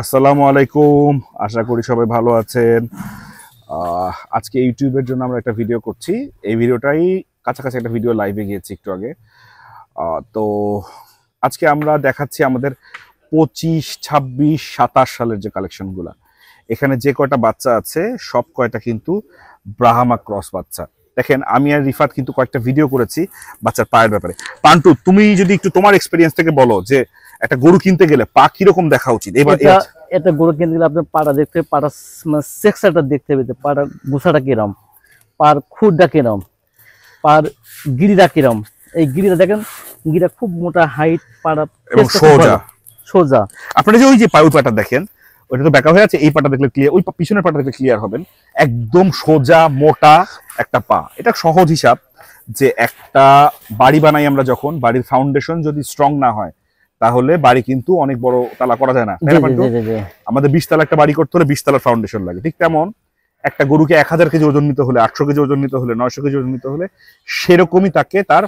আসসালামু আলাইকুম। আশা করি সবাই ভালো আছেন। আজকে ইউটিউবের জন্য আমরা একটা ভিডিও করছি। এই ভিডিওটাই কাছাকাছি একটা ভিডিও লাইভে গিয়েছি একটু আগে। তো আজকে আমরা দেখাচ্ছি আমাদের 25, 26, 27 সালের যে কালেকশনগুলো। এখানে যে কয়টা বাচ্চা আছে সব কয়টা কিন্তু ব্রাহ্মা ক্রস বাচ্চা। দেখেন, আমি আর রিফাত কিন্তু কয়েকটা ভিডিও করেছি বাচ্চার পায়ের ব্যাপারে। পান্টু, তুমি যদি একটু তোমার এক্সপেরিয়েন্স থেকে বলো যে একটা গরু কিনতে গেলে পা কিরকম দেখা উচিত? এবার এটা গরু কিনতে গেলে আপনার পাটা দেখতে হবে, পাটা সেক্সারটা দেখতে হবে, পাটা গোছাটা কিরম, পার খুরটা কিরম, পার গিরিটা কিরম। এই গিরিটা দেখেন, গিরিটা খুব মোটা, হাইট, পাটা এবং সোজা সোজা। আপনারা যে ওই যে ওই পাটা দেখেন, ওইটা তো বেঁকা হয়ে আছে, এই পাটা দেখলে ক্লিয়ার, ওই পিছনের পাটা দেখলে ক্লিয়ার হবেন। একদম সোজা মোটা একটা পা। এটা সহজ হিসাব যে একটা বাড়ি বানাই আমরা, যখন বাড়ির ফাউন্ডেশন যদি স্ট্রং না হয় তাহলে বাড়ি কিন্তু অনেক বড় তালা করা যায় না। আমাদের 20 তালা একটা বাড়ি করতে হলে 20 তালার ফাউন্ডেশন লাগে। ঠিক তেমন একটা গরুকে 1000 কেজি ওজন নিতে হলে, 800 কেজি ওজন নিতে হলে, 900 কেজি ওজন নিতে হলে সেরকমই তাকে তার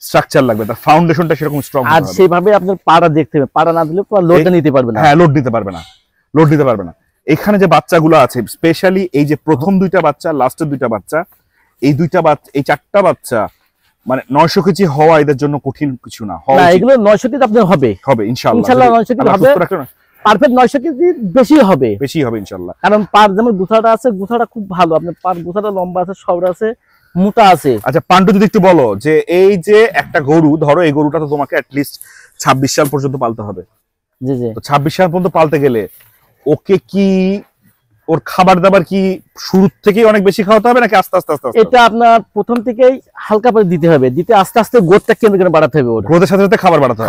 স্ট্রাকচার লাগবে, তার ফাউন্ডেশনটা সেরকম স্ট্রং আর সেভাবে আপনার পাড়া দেখতে হবে। পাড়া না দিলে লোডটা নিতে পারবে না। হ্যাঁ, লোড নিতে পারবে না। এখানে যে বাচ্চাগুলো আছে, স্পেশালি এই যে প্রথম দুইটা বাচ্চা, লাস্টের দুইটা বাচ্চা, এই দুইটা বাচ্চা, এই চারটা বাচ্চা মানে 900 কেজি হওয়া এদের জন্য কঠিন কিছু না। এগুলো 900 কেজি আপনার হবে ইনশাআল্লাহ 900 কেজি হবে, পারফেক্ট 900 কেজি বেশি হবে ইনশাআল্লাহ। কারণ পার যেমন গুছাটা আছে, গুছাটা খুব ভালো, আপনার পার গুছাটা লম্বা আছে, সবরা আছে, মোটা আছে। আচ্ছা পান্টু, যদি একটু বলো যে এই যে একটা গরু, ধরো এই গরুটা তো তোমাকে অ্যাটলিস্ট 26 সাল পর্যন্ত পালতে হবে। জি জি। তো 26 সাল পর্যন্ত পালতে গেলে ওকে কি, ওর খাবার দাবার কি শুরু থেকেই অনেক বেশি খাওয়াতে হবে নাকি আস্তে আস্তে? এটা আপনার প্রথম থেকেই হালকা করে দিতে হবে, দিতে আস্তে আস্তে গোটটা কেন্দ্র করে বাড়াতে হবে, ওর গ্রোথের সাথে সাথে খাবার বাড়াতে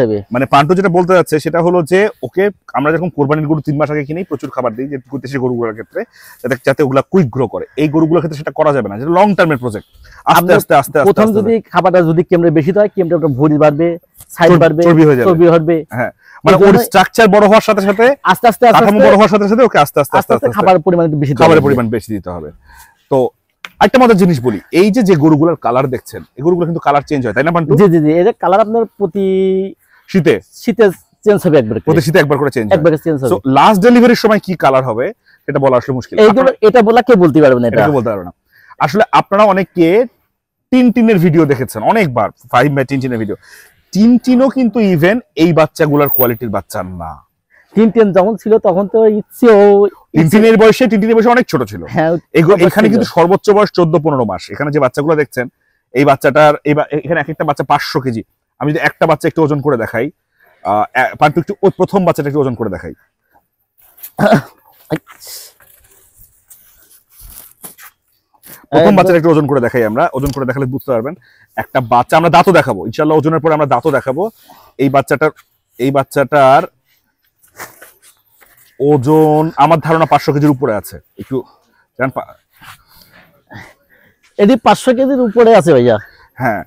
হবে। মানে পান্টু যেটা বলতে যাচ্ছে সেটা হলো যে ওকে আমরা যখন কোরবানির গরু 3 মাস আগে কিনেই প্রচুর খাবার দিই, যে দেশি গরুগুলোর ক্ষেত্রে, যাতে ওগুলা কুইক গ্রো করে। এই গরুগুলোর ক্ষেত্রে সেটা করা যাবে না, যেটা লং টার্মের প্রজেক্ট। আস্তে আস্তে আস্তে আস্তে প্রথম যদি খাবারটা যদি কেমনে বেশি হয়, কেমনে ভুঁড়ি বাড়বে, সাইজ বাড়বে, চর্বি হবে। হ্যাঁ, মানে ওর স্ট্রাকচার বড় হওয়ার সাথে সাথে আস্তে আস্তে কাঠামো বড় হওয়ার সাথে সাথে ওকে আস্তে আস্তে খাবারের পরিমাণ বেশি দিতে হবে। তো একটা মজার জিনিস বলি, এই যে গরুগুলোর কালার দেখছেন, এই গরুগুলো কিন্তু কালার চেঞ্জ হয়, তাই না পান্টু? জি জি জি। এর কালার আপনার প্রতি শীতে চেঞ্জ হবে, প্রতি শীতে একবার করে চেঞ্জ হবে। সো লাস্ট ডেলিভারির সময় কি কালার হবে এটা বলা আসলে মুশকিল। এটা বলা কেউ বলতে পারবে না, এটা বলতে পারবে না। আসলে আপনারা অনেকে টিনটিনের ভিডিও দেখেছেন অনেকবার, 5 বাই টিনটিনের ভিডিও। টিনটিনও কিন্তু ইভেন এই বাচ্চাগুলোর কোয়ালিটির বাচ্চা না। টিনটিন যখন ছিল তখন তো টিনটিনের বয়সে অনেক ছোট ছিল। এখানে কিন্তু সর্বোচ্চ বয়স 14-15 মাস। এখানে যে বাচ্চাগুলো দেখছেন, এই বাচ্চাটার এখানে এক একটা বাচ্চা 500 কেজি। আমি যদি একটা বাচ্চা একটু ওজন করে দেখাই, একটু ওই প্রথম বাচ্চাটা একটু ওজন করে দেখাই। প্রথম বাচ্চাটা একটু ওজন করে দেখাই, আমরা ওজন করে দেখালে বুঝতে পারবেন। একটা বাচ্চা, আমরা দাঁতও দেখাবো ইনশাআল্লাহ, ওজনের পরে আমরা দাঁতও দেখাবো। এই বাচ্চাটার ওজন আমার ধারণা 500 কেজির উপরে আছে। একটু এটি 500 কেজির উপরে আছে ভাইয়া। হ্যাঁ,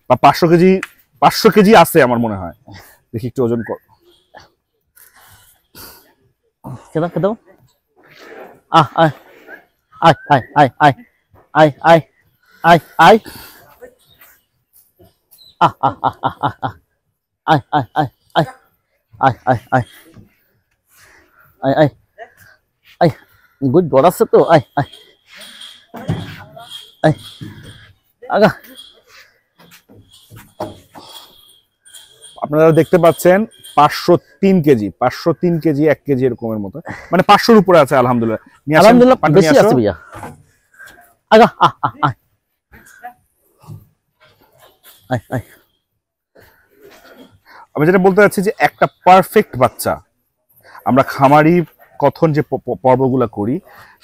বা 500 কেজি আছে আমার মনে হয়। দেখি একটু ওজন কর। কেন কেন আয় আয় আয় আয় আয় আয় আয় আয় আয় আয় আয় আয় আয় আয় আয় আয় আয় আয় আয় গুড বড় আছে তো। আয় আয় আয় আগা। আপনারা দেখতে পাচ্ছেন 503 কেজি, 503 কেজি, 1 কেজি এরকমের মতো, মানে 500-র উপরে আছে আলহামদুলিল্লাহ। আলহামদুলিল্লাহ বেশি আছে ভাইয়া। আগা আয় আয় আয়। আমি যেটা বলতে চাচ্ছি যে একটা পারফেক্ট বাচ্চা, আমরা খামারি কথন যে পর্বগুলো করি,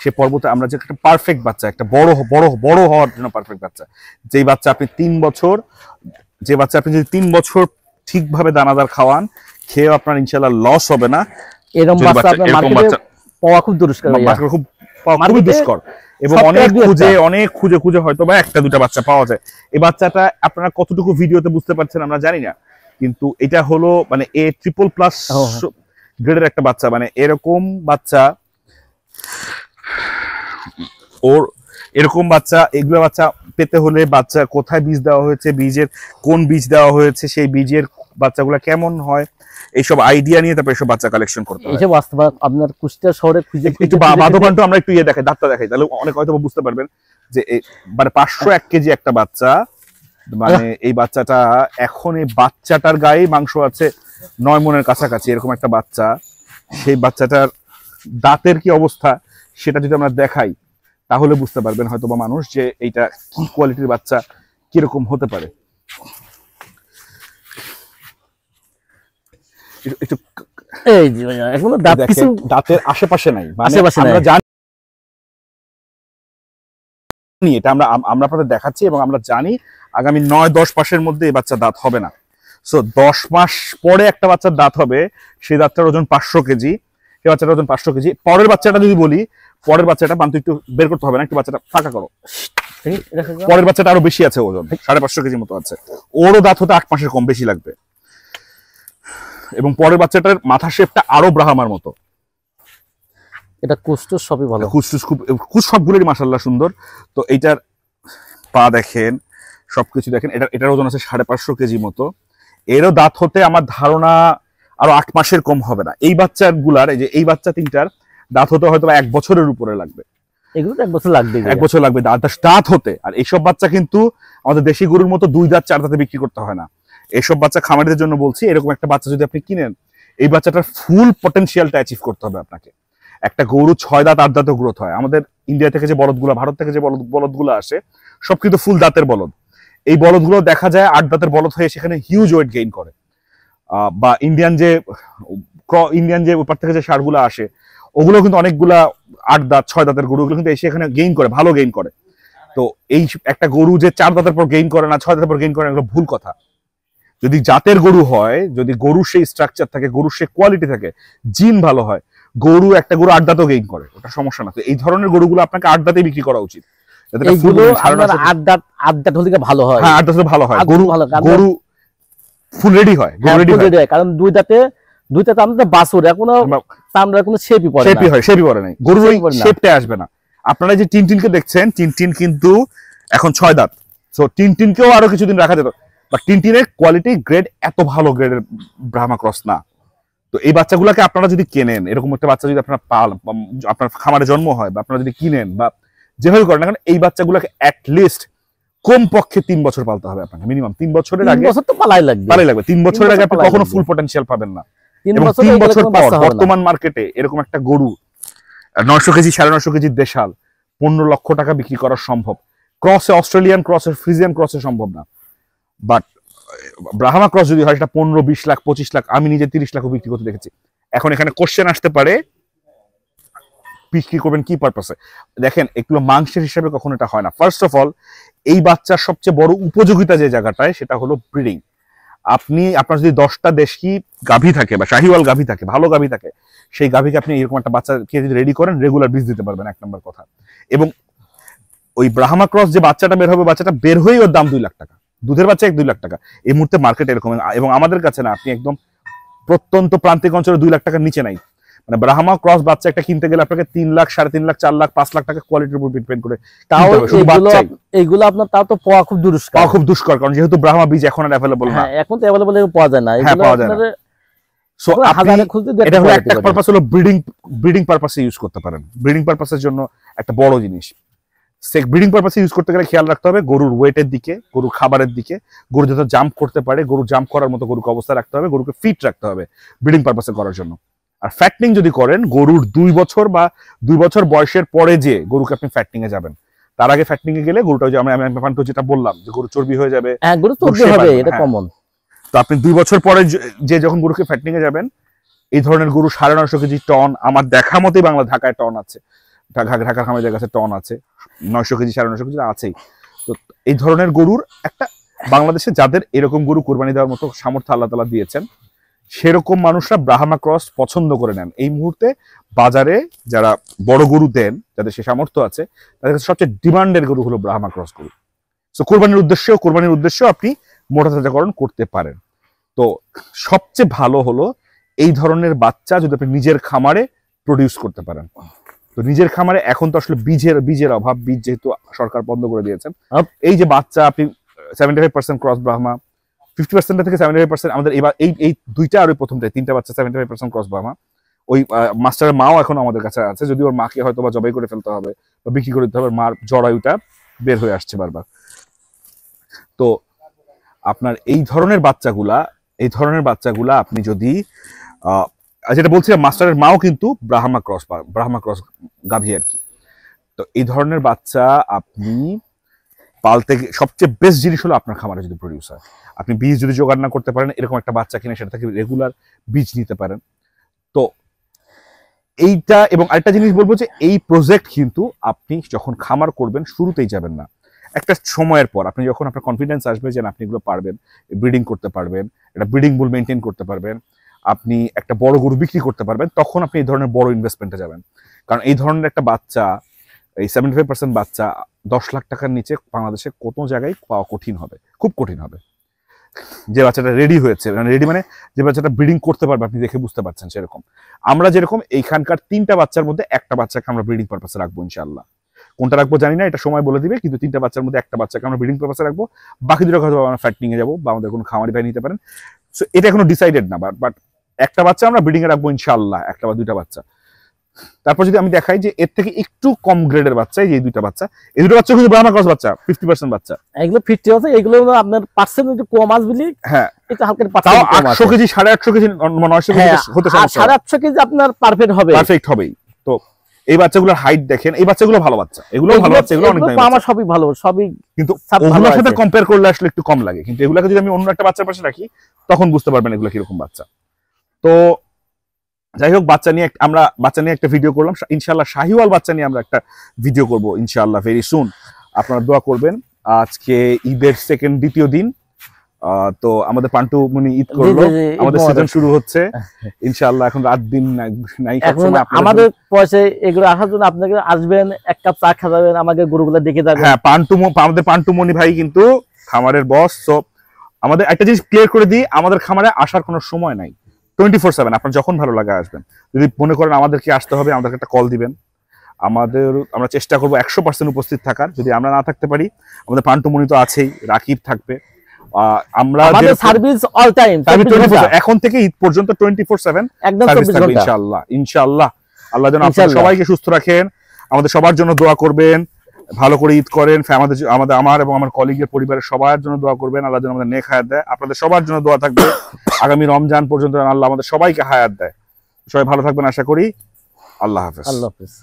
সে পর্বতে আমরা যে একটা পারফেক্ট বাচ্চা, একটা বড় হওয়ার জন্য পারফেক্ট বাচ্চা, যেই বাচ্চা আপনি 3 বছর, আপনি যদি 3 বছর ঠিকভাবে দানাদার খাওয়ান, খেয়ে আপনার ইনশাআল্লাহ লস হবে না। এরকম বাচ্চা আপনার মার্কেটে পাওয়া খুব দুষ্কর, খুবই দুষ্কর। এবং অনেক খুঁজে হয়তো বা একটা দুটা বাচ্চা পাওয়া যায়। এই বাচ্চাটা আপনারা কতটুকু ভিডিওতে বুঝতে পারছেন আমরা জানি না, কিন্তু এটা হলো মানে A++ গ্রেডের একটা বাচ্চা। মানে এরকম বাচ্চা, এগুলো বাচ্চা পেতে হলে বাচ্চা কোথায় বীজ দেওয়া হয়েছে, বীজের কোন বীজ দেওয়া হয়েছে, সেই বীজের বাচ্চাগুলো কেমন হয় এইসব আইডিয়া নিয়ে তারপর এসব বাচ্চা কালেকশন করতে হয়। এইসব বাস্তব আপনার কুষ্টিয়া শহরে খুঁজে একটু বাদবানটা আমরা একটু দেখাই, দাঁতটা দেখাই, তাহলে অনেক হয়তো বুঝতে পারবেন যে মানে 501 কেজি একটা বাচ্চা, মানে এই বাচ্চাটা এখন এই বাচ্চাটার গায়ে মাংস আছে 9 মনের কাছাকাছি, এরকম একটা বাচ্চা। সেই বাচ্চাটার দাঁতের কি অবস্থা সেটা যদি আমরা দেখাই তাহলে বুঝতে পারবেন হয়তো বা মানুষ যে এইটা কি কোয়ালিটির বাচ্চা, কিরকম হতে পারে। একটু এই যে ভাইয়া, এখনো দাঁত কিছু দাঁতের আশেপাশে নাই, মানে আশেপাশে নাই। আমরা জানি এটা, আমরা আপনাদের দেখাচ্ছি এবং আমরা জানি আগামী 9-10 মাসের মধ্যে এই বাচ্চা দাঁত হবে না। সো 10 মাস পরে একটা বাচ্চার দাঁত হবে, সেই দাঁতটার ওজন 500 কেজি, সেই বাচ্চাটার ওজন 500 কেজি। পরের বাচ্চাটা যদি বলি, পরের বাচ্চাটা বান্তু একটু বের করতে হবে না, একটু বাচ্চাটা ফাঁকা করো, পরের বাচ্চাটা আরো বেশি আছে, ওজন 550 কেজি মতো আছে, ওরও দাঁত হতে 8 মাসের কম বেশি লাগবে। এবং পরের বাচ্চাটার মাথা শেপটা আরো ব্রাহ্মার মতো। এটা কুষ্ঠ সবই ভালো, কুচ সবগুলোরই মাশাআল্লাহ সুন্দর। তো এইটার পা দেখেন, সবকিছু দেখেন, এটার ওজন আছে 550 কেজি মতো। এরও দাঁত হতে আমার ধারণা আরো 8 মাসের কম হবে না। এই বাচ্চাগুলার, এই যে এই বাচ্চা তিনটার দাঁত হতে হয়তো 1 বছরের উপরে লাগবে, এগুলো তো 1 বছর লাগবে, 1 বছর লাগবে দাঁত হতে। আর এইসব বাচ্চা কিন্তু আমাদের দেশি গরুর মতো 2 দাঁত 4 দাঁতে বিক্রি করতে হয় না। এইসব বাচ্চা খামারিদের জন্য বলছি, এরকম একটা বাচ্চা যদি আপনি কিনেন, এই বাচ্চাটার ফুল পটেনশিয়ালটা অ্যাচিভ করতে হবে আপনাকে। একটা গরু 6 দাঁত 8 দাঁতে গ্রোথ হয়। আমাদের ইন্ডিয়া থেকে যে বলদগুলো, ভারত থেকে যে বলদগুলো আসে, সব কিন্তু ফুল দাঁতের বলদ। এই বলদগুলো দেখা যায় 8 দাঁতের বলদ হয়ে সেখানে হিউজ ওয়েট গেইন করে। বা ইন্ডিয়ান যে ওপার থেকে যে ষাঁড়গুলো আসে, ওগুলো কিন্তু অনেকগুলা 8 দাঁত 6 দাঁতের গরুগুলো কিন্তু এসে এখানে গেইন করে, ভালো গেইন করে। তো এই একটা গরু যে 4 দাঁতের পর গেইন করে না, 6 দাঁতের পর গেইন করে না, এগুলো ভুল কথা। যদি জাতের গরু হয়, যদি গরুর সেই স্ট্রাকচার থাকে, গরুর সেই কোয়ালিটি থাকে, জিন ভালো হয়, একটা গরু 8 দাঁতও গেইন করে, ওটা সমস্যা না। তো এই ধরনের গরুগুলো আপনাকে 8 দাঁতে বিক্রি করা উচিত। এইগুলো আপনার 8 দাঁত হলে ভালো হয়। হ্যাঁ, 8 দাঁতে ভালো হয়, গরু ফুল রেডি হয়, কারণ 2 দাঁতে আমাদের বাছুর এখনো আমরা কোনো শেপই পড়ে নাই, গরুর ওই শেপটা আসবে না। আপনারা যে টিনটিনকে দেখছেন, টিনটিন কিন্তু এখন 6 দাঁত। সো টিনটিনকেও আরো কিছুদিন রাখা যেত, বাট টিনটিনের কোয়ালিটি গ্রেড এত ভালো গ্রেডের ব্রাহ্মা ক্রস না। তো এই বাচ্চাগুলোকে আপনারা যদি কেনেন, এরকম একটা বাচ্চা যদি আপনার খামারে জন্ম হয়, বা আপনারা যদি কিনেন বা যেভাবে করেন না কেন, এই বাচ্চাগুলোকে অ্যাটলিস্ট কমপক্ষে 3 বছর পালতে হবে আপনাকে, মিনিমাম 3 বছরের আগে। 3 বছর তো পালাই লাগবে। 3 বছরের আগে আপনি কখনো ফুল পটেনশিয়াল পাবেন না। 3 বছর পর বর্তমান মার্কেটে এরকম একটা গরু 900 কেজি 950 কেজির দেশাল 15 লক্ষ টাকা বিক্রি করা সম্ভব। ক্রসে, অস্ট্রেলিয়ান ক্রসে, ফ্রিজিয়ান ক্রসে সম্ভব না। বাট ব্রাহ্মা ক্রস যদি হয়, সেটা 15-20 লাখ 25 লাখ, আমি নিজে 30 লাখও বিক্রি করতে দেখেছি। এখন এখানে কোশ্চেন আসতে পারে, বিক্রি করবেন কি পারপাসে? দেখেন, এগুলো মাংসের হিসাবে কখনো এটা হয় না। ফার্স্ট অফ অল, এই বাচ্চার সবচেয়ে বড় উপযোগিতা যে জায়গাটায়, সেটা হলো ব্রিডিং। আপনার যদি 10টা দেশি গাভী থাকে বা শাহিওয়াল গাভী থাকে, ভালো গাভী থাকে, সেই গাভীকে আপনি এরকম একটা বাচ্চাকে যদি রেডি করেন, রেগুলার বীজ দিতে পারবেন, 1 নম্বর কথা। এবং ওই ব্রাহ্মা ক্রস যে বাচ্চাটা বের হবে, বাচ্চাটা বের হয়েই ওর দাম 2 লাখ টাকা। দুধের বাচ্চা 2 লাখ টাকা এই মুহূর্তে মার্কেটে এরকম। এবং আমাদের কাছে না, আপনি একদম প্রত্যন্ত প্রান্তিক অঞ্চলে 2 লাখ টাকার নিচে নাই। মানে ব্রাহ্মা ক্রস বাচ্চা একটা কিনতে গেলে আপনাকে 3 লাখ, 3.5 লাখ, 4 লাখ, 5 লাখ টাকা কোয়ালিটির উপর ডিপেন্ড করে। তাও এইগুলো আপনার তাও তো পাওয়া খুব দুষ্কর, কারণ যেহেতু ব্রাহ্মা বীজ এখন আর অ্যাভেলেবল না। এখন তো অ্যাভেলেবল পাওয়া যায় না, এগুলো আপনাদের সো এটা হলো একটা পারপাস, হলো ব্রিডিং পারপাসে ইউজ করতে পারেন। ব্রিডিং পারপাসের জন্য একটা বড় জিনিস, ব্রিডিং পারপাসে ইউজ করতে গেলে খেয়াল রাখতে হবে গরুর ওয়েটের দিকে, গরুর খাবারের দিকে, গরু যাতে জাম্প করতে পারে, গরু জাম্প করার মতো গরুকে অবস্থা রাখতে হবে, গরুকে ফিট রাখতে হবে ব্রিডিং পারপাসে করার জন্য। আর ফ্যাটনিং যদি করেন, গরুর 2 বছর বা 2 বছর বয়সের পরে যে গরুকে আপনি ফ্যাটনিং এ যাবেন, তার আগে ফ্যাটনিং এ গেলে গরুটা, আমি যেটা বললাম যে গরু চর্বি হয়ে যাবে, গরু চর্বি হবে, এটা কমন। তো আপনি 2 বছর পরে যে যখন গরুকে ফ্যাটনিং এ যাবেন, এই ধরনের গরু 950 কেজি টন, আমার দেখা মতেই ঢাকায় টন আছে, ঢাকার খামারের কাছে টন আছে, 900 কেজি 950 কেজি আছেই। তো এই ধরনের গরুর একটা, বাংলাদেশে যাদের এরকম গরু কোরবানি দেওয়ার মতো সামর্থ্য আল্লাহ তাআলা দিয়েছেন, সেরকম মানুষরা ব্রাহ্মা ক্রস পছন্দ করে নেন। এই মুহূর্তে বাজারে যারা বড় গরু দেন, যাদের সে সামর্থ্য আছে, তাদের কাছে সবচেয়ে ডিমান্ডের গরু হলো ব্রাহ্মা ক্রস গরু। তো কোরবানির উদ্দেশ্যেও আপনি মোটা তাজাকরণ করতে পারেন। তো সবচেয়ে ভালো হলো এই ধরনের বাচ্চা যদি আপনি নিজের খামারে প্রডিউস করতে পারেন। তো নিজের খামারে এখন তো আসলে বীজের অভাব, বীজ যেহেতু সরকার বন্ধ করে দিয়েছেন, এই যে বাচ্চা আপনি 75% ক্রস ব্রাহ্মা, 50% থেকে 75% আমাদের এবার এই দুইটা আর ওই প্রথমটাই 3টা বাচ্চা 75% ক্রস ব্রাহ্মা। ওই মাস্টারের মাও এখন আমাদের কাছে আছে, যদি ওর মাকে হয়তো বা জবাই করে ফেলতে হবে বা বিক্রি করে দিতে হবে, মার জরায়ুটা বের হয়ে আসছে বারবার। তো আপনার এই ধরনের বাচ্চাগুলা আপনি যদি যেটা বলছিলাম, মাস্টারের মাও কিন্তু ব্রাহ্মা ক্রস গাভী আর কি। তো এই ধরনের বাচ্চা আপনি পালতে সবচেয়ে বেস্ট জিনিস হলো আপনার খামারে যদি প্রডিউস হয়। আপনি বীজ যদি জোগাড় না করতে পারেন, এরকম একটা বাচ্চা কিনে সেটা থেকে রেগুলার বীজ নিতে পারেন। তো এইটা, এবং আরেকটা জিনিস বলবো যে এই প্রজেক্ট কিন্তু আপনি যখন খামার করবেন শুরুতেই যাবেন না, একটা সময়ের পর আপনি যখন আপনার কনফিডেন্স আসবে যে আপনি এগুলো পারবেন, ব্রিডিং করতে পারবেন, একটা ব্রিডিং বুল মেনটেন করতে পারবেন, আপনি একটা বড় গরু বিক্রি করতে পারবেন, তখন আপনি এই ধরনের বড় ইনভেস্টমেন্টে যাবেন। কারণ এই ধরনের একটা বাচ্চা, এই 75% বাচ্চা 10 লাখ টাকার নিচে বাংলাদেশে কোনো জায়গায় পাওয়া কঠিন হবে, খুব কঠিন হবে। যে বাচ্চাটা রেডি হয়েছে, রেডি মানে যে বাচ্চাটা ব্রিডিং করতে পারবে, আপনি দেখে বুঝতে পারছেন সেরকম। আমরা যেরকম এইখানকার 3টা বাচ্চার মধ্যে একটা বাচ্চাকে আমরা ব্রিডিং পারপাসে রাখবো ইনশাআল্লাহ। কোনটা রাখবো জানি না, এটা সময় বলে দিবে, কিন্তু 3টা বাচ্চার মধ্যে একটা বাচ্চাকে আমরা ব্রিডিং পারপাসে রাখবো, বাকি দুটো হয়তো আমরা ফ্যাটনিং এ যাবো বা আমাদের কোনো খামারি ভাই নিতে পারেন। সো এটা এখনো ডিসাইডেড না, বাট একটা বাচ্চা আমরা ব্রিডিং এ রাখবো ইনশাআল্লাহ, একটা বা 2টা বাচ্চা। তারপর যদি আমি দেখাই যে এর থেকে একটু কম গ্রেডের বাচ্চা, এই 2টা বাচ্চা, এই 2টো বাচ্চা কিন্তু ব্রাহ্মা ক্রস বাচ্চা, 50% বাচ্চা, এগুলো 50 আছে, এগুলো আপনার পার্সেন্ট একটু কম আসবে। হ্যাঁ, এটা হালকা তাও 800 কেজি 850 কেজি 900 কেজি হতে সমস্যা, 850 কেজি আপনার পারফেক্ট হবেই। তো এই বাচ্চাগুলোর হাইট দেখেন, এই বাচ্চাগুলো ভালো বাচ্চা, এগুলো ভালো বাচ্চা, এগুলো অনেক দামি আমার সবই ভালো, সবই, কিন্তু ওগুলোর সাথে কম্পেয়ার করলে আসলে একটু কম লাগে। কিন্তু এগুলোকে যদি আমি অন্য একটা বাচ্চার পাশে রাখি তখন বুঝতে পারবেন এগুলো কিরকম বাচ্চা। তো যাই হোক, বাচ্চা নিয়ে একটা ভিডিও করলাম, ইনশাআল্লাহ শাহিওয়াল বাচ্চা নিয়ে আমরা একটা ভিডিও করব ইনশাআল্লাহ ভেরি সুন। আপনারা দোয়া করবেন। আজকে ঈদের দ্বিতীয় দিন, তো আমাদের পান্টু মুনি ঈদ করলো, আমাদের সিজন শুরু হচ্ছে ইনশাআল্লাহ। এখন রাত দিন নাই, আমাদের পয়সা এগুলো আসার জন্য আপনাকে আসবেন, এক কাপ চা খাবেন, আমাদের গরুগুলো দেখে যাবেন। হ্যাঁ, আমাদের পান্টু মনি ভাই কিন্তু খামারের বস। তো আমাদের একটা জিনিস ক্লিয়ার করে দিই, আমাদের খামারে আসার কোনো সময় নাই, 24/7 আপনার যখন ভালো লাগে আসবেন। যদি মনে করেন আমাদেরকে আসতে হবে, আমাদেরকে একটা কল দিবেন, আমরা চেষ্টা করবো 100% উপস্থিত থাকার। যদি আমরা না থাকতে পারি, আমাদের পান্টু মনি তো আছেই, রাকিব থাকবে। আমরা সার্ভিস অল টাইম, এখন থেকে ঈদ পর্যন্ত 24/7 একদম 24 ঘন্টা ইনশাআল্লাহ। আল্লাহ যেন আপনাদের সবাইকে সুস্থ রাখেন, আমাদের সবার জন্য দোয়া করবেন, ভালো করে ঈদ করেন। আমার এবং আমার কলিগের পরিবারের সবার জন্য দোয়া করবেন, আল্লাহ যেন আমাদের নেক হায়াত দেয়। আপনাদের সবার জন্য দোয়া থাকবে আগামী রমজান পর্যন্ত আল্লাহ আমাদের সবাইকে হায়াত দেয়। সবাই ভালো থাকবেন আশা করি। আল্লাহ হাফেজ।